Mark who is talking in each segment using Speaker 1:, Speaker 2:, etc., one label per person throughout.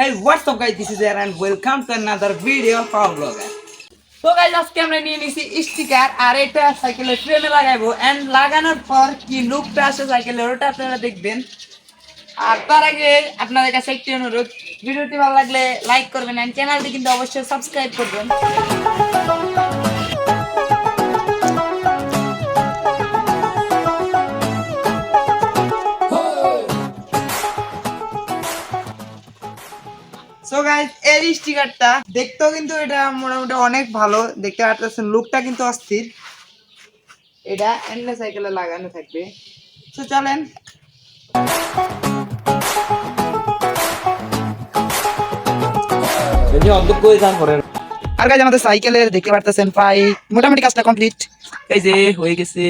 Speaker 1: Hey, what's up guys, this is Aaron and welcome to another video of our vlogger. তো guys আজকে আমরা নিয়ে নিছি sticker আর এটা সাইকেলের ফ্রেমে লাগাইবো এন্ড লাগানোর পর কি লুকটা আসে সাইকেলের ওটা আপনারা দেখবেন। আর তার আগে আপনাদের কাছে একটি অনুরোধ, ভিডিওটি ভালো লাগলে লাইক করবেন এন্ড চ্যানেলটি কিন্তু অবশ্যই সাবস্ক্রাইব করবেন। সো গাইস এই স্টিকারটা দেখতেও কিন্তু এটা মোটামুটি অনেক ভালো দেখতে পাচ্ছেন, লুকটা কিন্তু অস্থির। এটা এন্ডলে সাইকেলে লাগানো থাকবে। সো চলেন আর গাইস আমাদের সাইকেলের দেখতে পাচ্ছেন প্রায় মোটামুটি কাজটা কমপ্লিট এই যে হয়ে গেছে।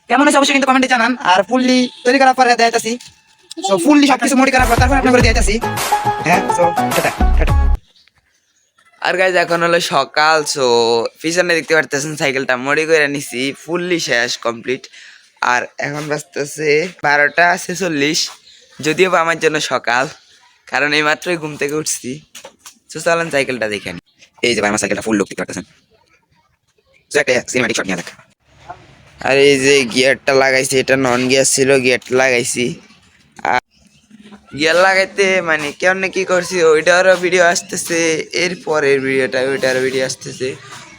Speaker 1: কেমন হয়েছে অবশ্যই কিন্তু কমেন্টে জানান। আর ফুললি তৈরি করার পরে দেখাইতাছি, সো ফুললি সবকিছু মডিফাই করার পর তারপর আপনাদের দেখাইতাছি। হ্যাঁ সো টাটা টাটা।
Speaker 2: আর গাইজ এখন হলো সকাল। সো পিছনে দেখতে পারতেছেন সাইকেলটা মডি করে নিছি, ফুললি শেষ কমপ্লিট। আর এখন বাজতেছে 12:46, যদিও বা আমার জন্য সকাল, কারণ এই মাত্রই ঘুম থেকে উঠছি। তো চলেন সাইকেলটা দেখেন।
Speaker 3: এই যে ভাই আমার সাইকেলটা ফুল লুক দেখতে পাচ্ছেন। তো একটা সিনেম্যাটিক শট নিয়ে দেখ।
Speaker 2: আর এই যে গিয়ারটা লাগাইছি, এটা নন গিয়ার ছিল, গিয়ারটা লাগাইছি। আর গিয়ার লাগাইতে মানে কেমন কি করছি ওইটারও ভিডিও আসতেছে, এরপরের ভিডিওটা ওইটারও ভিডিও আসতেছে।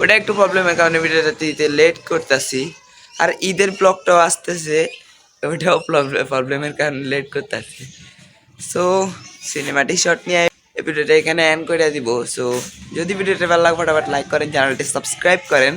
Speaker 2: ওটা একটু প্রবলেমের কারণে ভিডিওটা দিতে লেট করতেছি। আর ঈদের ব্লগটাও আসতেছে, ওইটাও প্রবলেমের কারণে লেট করতেছি। সো সিনেমাটিক শট নিয়ে এই ভিডিওটা এখানে এন্ড করে দিব। সো যদি ভিডিওটা ভালো লাগে ফটাফট লাইক করেন, চ্যানেলটি সাবস্ক্রাইব করেন।